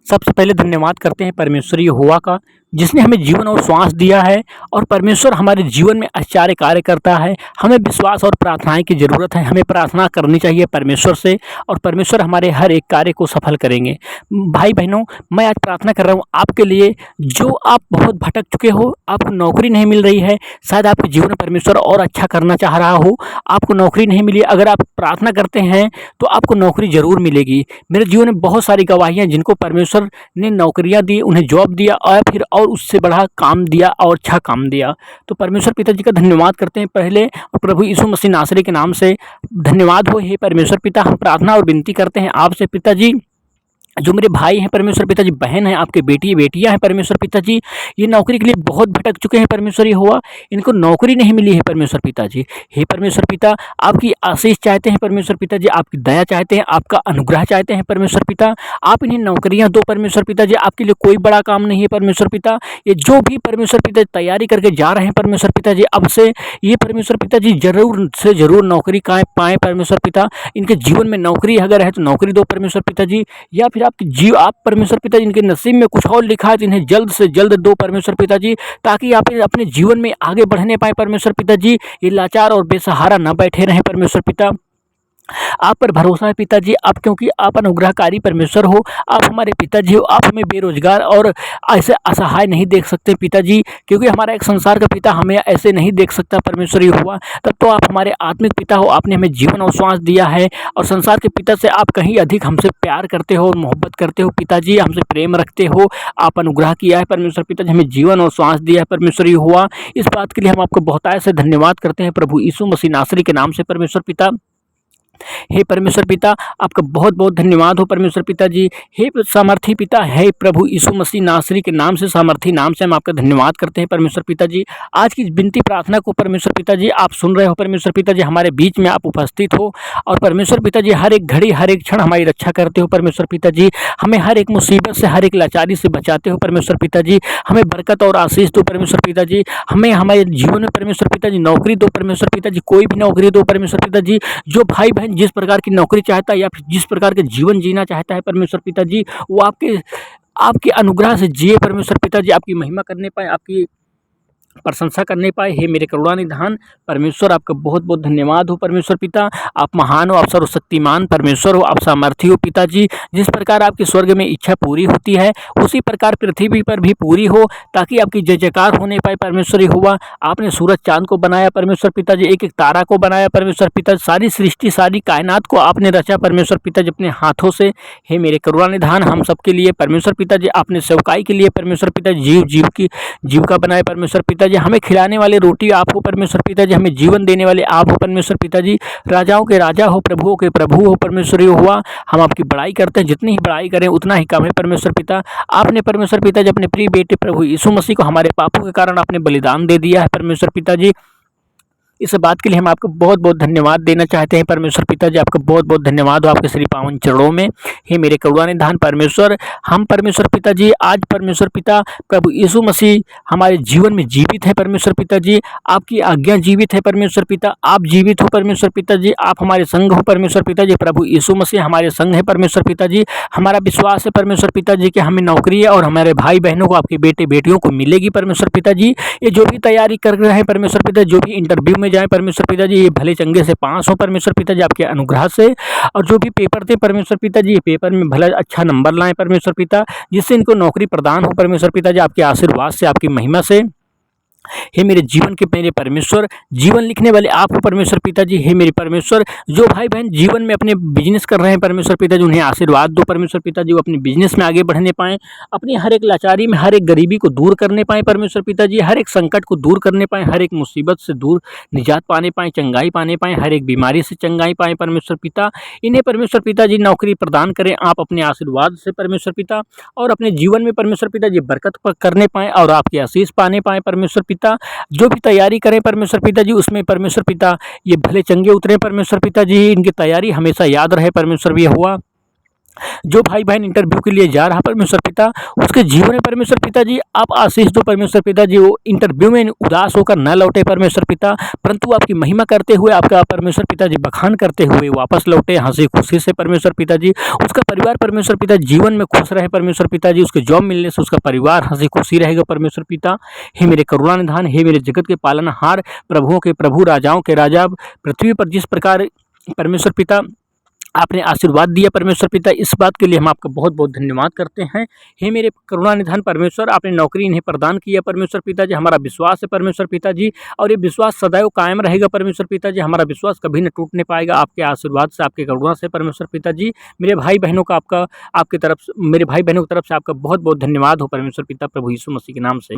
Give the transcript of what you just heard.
सबसे पहले धन्यवाद करते हैं परमेश्वर यहोवा का, जिसने हमें जीवन और श्वास दिया है। और परमेश्वर हमारे जीवन में आश्चर्य कार्य करता है। हमें विश्वास और प्रार्थनाएं की ज़रूरत है। हमें प्रार्थना करनी चाहिए परमेश्वर से, और परमेश्वर हमारे हर एक कार्य को सफल करेंगे। भाई बहनों, मैं आज प्रार्थना कर रहा हूँ आपके लिए, जो आप बहुत भटक चुके हो, आपको नौकरी नहीं मिल रही है, शायद आपके जीवन में परमेश्वर और अच्छा करना चाह रहा हो, आपको नौकरी नहीं मिली। अगर आप प्रार्थना करते हैं तो आपको नौकरी ज़रूर मिलेगी। मेरे जीवन में बहुत सारी गवाहियाँ, जिनको परमेश्वर ने नौकरियां दी, उन्हें जॉब दिया, और फिर और उससे बड़ा काम दिया और अच्छा काम दिया। तो परमेश्वर पिताजी का धन्यवाद करते हैं पहले, और प्रभु यीशु मसीह नासरी के नाम से धन्यवाद हो। हे परमेश्वर पिता, हम प्रार्थना और विनती करते हैं आपसे पिताजी, जो मेरे भाई हैं परमेश्वर पिताजी, बहन हैं, आपके बेटी बेटियां हैं परमेश्वर पिताजी, ये नौकरी के लिए बहुत भटक चुके हैं परमेश्वर यहोवा, इनको नौकरी नहीं मिली है परमेश्वर पिताजी। हे परमेश्वर पिता, आपकी आशीष चाहते हैं परमेश्वर पिताजी, आपकी दया चाहते हैं, आपका अनुग्रह चाहते हैं परमेश्वर पिता। आप इन्हें नौकरियां दो परमेश्वर पिताजी, आपके लिए कोई बड़ा काम नहीं है परमेश्वर पिता। ये जो भी परमेश्वर पिता तैयारी करके जा रहे हैं परमेश्वर पिताजी, अब से ये परमेश्वर पिताजी जरूर से जरूर नौकरी पाएँ परमेश्वर पिता। इनके जीवन में नौकरी अगर है तो नौकरी दो परमेश्वर पिताजी, या फिर आप परमेश्वर पिता जिनके नसीब में कुछ और लिखा है तो इन्हें जल्द से जल्द दो परमेश्वर पिताजी, ताकि आप अपने जीवन में आगे बढ़ने पाए परमेश्वर पिताजी। ये लाचार और बेसहारा न बैठे रहें परमेश्वर पिता। आप पर भरोसा है पिताजी, आप क्योंकि आप अनुग्रहकारी परमेश्वर हो, आप हमारे पिताजी हो। आप हमें बेरोजगार और ऐसे असहाय नहीं देख सकते पिताजी, क्योंकि हमारा एक संसार का पिता हमें ऐसे नहीं देख सकता परमेश्वर यहोवा। तब तो आप हमारे आत्मिक पिता हो, आपने हमें जीवन और श्वास दिया है, और संसार के पिता से आप कहीं अधिक हमसे प्यार करते हो, मोहब्बत करते हो पिताजी, हमसे प्रेम रखते हो। आप अनुग्रह किया है परमेश्वर पिताजी, हमें जीवन और श्वास दिया है परमेश्वर यहोवा। इस बात के लिए हम आपको बहुतायत से धन्यवाद करते हैं प्रभु यीशु मसीह नासरी के नाम से परमेश्वर पिता। हे परमेश्वर पिता, आपका बहुत बहुत धन्यवाद हो परमेश्वर पिताजी। हे सामर्थी पिता, हे प्रभु यीशु मसीह नासरी के नाम से, सामर्थी नाम से हम आपका धन्यवाद करते हैं परमेश्वर पिताजी। आज की विनती प्रार्थना को परमेश्वर पिताजी आप सुन रहे हो परमेश्वर पिताजी, हमारे बीच में आप उपस्थित हो, और परमेश्वर पिताजी हर एक घड़ी हर एक क्षण हमारी रक्षा करते हो परमेश्वर पिताजी। हमें हर एक मुसीबत से, हर एक लाचारी से बचाते हो परमेश्वर पिताजी। हमें बरकत और आशीष दो परमेश्वर पिताजी। हमें हमारे जीवन में परमेश्वर पिताजी नौकरी दो परमेश्वर पिताजी, कोई भी नौकरी दो परमेश्वर पिताजी। जो भाई बहन जिस प्रकार की नौकरी चाहता है, या फिर जिस प्रकार के जीवन जीना चाहता है परमेश्वर पिताजी, वो आपके अनुग्रह से जिए परमेश्वर पिताजी, आपकी महिमा करने पाए, आपकी प्रशंसा करने पाए। हे मेरे करुणा निधान परमेश्वर, आपका बहुत बहुत धन्यवाद हो परमेश्वर पिता। आप महान हो, आप सर्वशक्तिमान परमेश्वर हो, आप सामर्थी हो पिताजी। जिस प्रकार आपके स्वर्ग में इच्छा पूरी होती है, उसी प्रकार पृथ्वी पर भी पूरी हो, ताकि आपकी जय जयकार होने पाए परमेश्वर यहोवा। आपने सूरज चांद को बनाया परमेश्वर पिताजी, एक एक तारा को बनाया परमेश्वर पिता, सारी सृष्टि सारी कायनात को आपने रचा परमेश्वर पिताजी अपने हाथों से। हे मेरे करुणा निधान, हम सबके लिए परमेश्वर पिताजी, आपने सेवकाई के लिए परमेश्वर पिताजी जीविका बनाए परमेश्वर पिताजी। हमें खिलाने वाले रोटी आप हो परमेश्वर पिताजी, हमें जीवन देने वाले आप हो परमेश्वर पिताजी। राजाओं के राजा हो, प्रभुओं के प्रभु हो परमेश्वर यहोवा। हम आपकी बड़ाई करते हैं, जितनी ही बड़ाई करें उतना ही कम है परमेश्वर पिता। आपने परमेश्वर पिताजी अपने प्रिय बेटे प्रभु यीशु मसीह को हमारे पापों के कारण आपने बलिदान दे दिया है परमेश्वर पिताजी। इस बात के लिए हम आपको बहुत बहुत धन्यवाद देना चाहते हैं परमेश्वर पिताजी। आपका बहुत बहुत धन्यवाद हो आपके श्री पावन चरणों में। हे मेरे करुणा निधान परमेश्वर, हम परमेश्वर पिताजी आज परमेश्वर पिता प्रभु यीशु मसीह हमारे जीवन में जीवित है परमेश्वर पिताजी। आपकी आज्ञा जीवित है परमेश्वर पिता, आप जीवित हो परमेश्वर पिताजी। आप हमारे संग हो परमेश्वर पिताजी, प्रभु यीशु मसीह हमारे संग है परमेश्वर पिताजी। हमारा विश्वास है परमेश्वर पिताजी कि हमें नौकरी है, और हमारे भाई बहनों को, आपके बेटे बेटियों को मिलेगी परमेश्वर पिताजी। ये जो भी तैयारी कर रहे हैं परमेश्वर पिता, जो भी इंटरव्यू में जाए परमेश्वर पिताजी, ये भले चंगे से पास हो परमेश्वर पिताजी आपके अनुग्रह से। और जो भी पेपर थे परमेश्वर पिताजी, ये पेपर में भला अच्छा नंबर लाएं परमेश्वर पिता, जिससे इनको नौकरी प्रदान हो परमेश्वर पिताजी आपके आशीर्वाद से, आपकी महिमा से। हे मेरे जीवन के मेरे परमेश्वर, जीवन लिखने वाले आप हो परमेश्वर पिताजी। हे मेरे परमेश्वर, जो भाई बहन जीवन में अपने बिजनेस कर रहे हैं परमेश्वर पिताजी, उन्हें आशीर्वाद दो परमेश्वर पिताजी, वो अपने बिजनेस में आगे बढ़ने पाएँ, अपनी हर एक लाचारी में, हर एक गरीबी को दूर करने पाएँ परमेश्वर पिताजी, हर एक संकट को दूर करने पाएँ, हर एक मुसीबत से दूर निजात पाने पाएँ, चंगाई पाने पाएँ, हर एक बीमारी से चंगाई पाएँ परमेश्वर पिता। इन्हें परमेश्वर पिताजी नौकरी प्रदान करें आप अपने आशीर्वाद से परमेश्वर पिता, और अपने जीवन में परमेश्वर पिताजी बरकत करने पाएँ, और आपकी आशीष पाने पाएँ परमेश्वर पिता। जो भी तैयारी करें परमेश्वर पिताजी, उसमें परमेश्वर पिता ये भले चंगे उतरे परमेश्वर पिताजी, इनकी तैयारी हमेशा याद रहे परमेश्वर भी हुआ। जो भाई बहन इंटरव्यू के लिए जा रहा परमेश्वर पिता, उसके जीवन में परमेश्वर पिता जी आप आशीष दो परमेश्वर पिता जी, वो इंटरव्यू में उदास होकर न लौटे परमेश्वर पिता, परंतु आपकी महिमा करते हुए, आपका परमेश्वर पिता जी बखान करते हुए वापस लौटे हंसी खुशी से परमेश्वर पिता जी। उसका परिवार परमेश्वर पिता जीवन में खुश रहे परमेश्वर पिता जी, उसके जॉब मिलने से उसका परिवार हंसी खुशी रहेगा परमेश्वर पिता। हे मेरे करुणा निधान, हे मेरे जगत के पालनहार, प्रभुओं के प्रभु, राजाओं के राजा, पृथ्वी पर जिस प्रकार परमेश्वर पिता आपने आशीर्वाद दिया परमेश्वर पिता, इस बात के लिए हम आपका बहुत बहुत धन्यवाद करते हैं। हे मेरे करुणा निधान परमेश्वर, आपने नौकरी इन्हें प्रदान किया परमेश्वर पिता जी, हमारा विश्वास है परमेश्वर पिता जी, और ये विश्वास सदैव कायम रहेगा परमेश्वर पिता जी, हमारा विश्वास कभी न टूटने पाएगा आपके आशीर्वाद से, आपके करुणा से परमेश्वर पिता जी। मेरे भाई बहनों का आपका, आपकी तरफ, मेरे भाई बहनों की तरफ से आपका बहुत बहुत धन्यवाद हो परमेश्वर पिता, प्रभु यीशु मसीह के नाम से।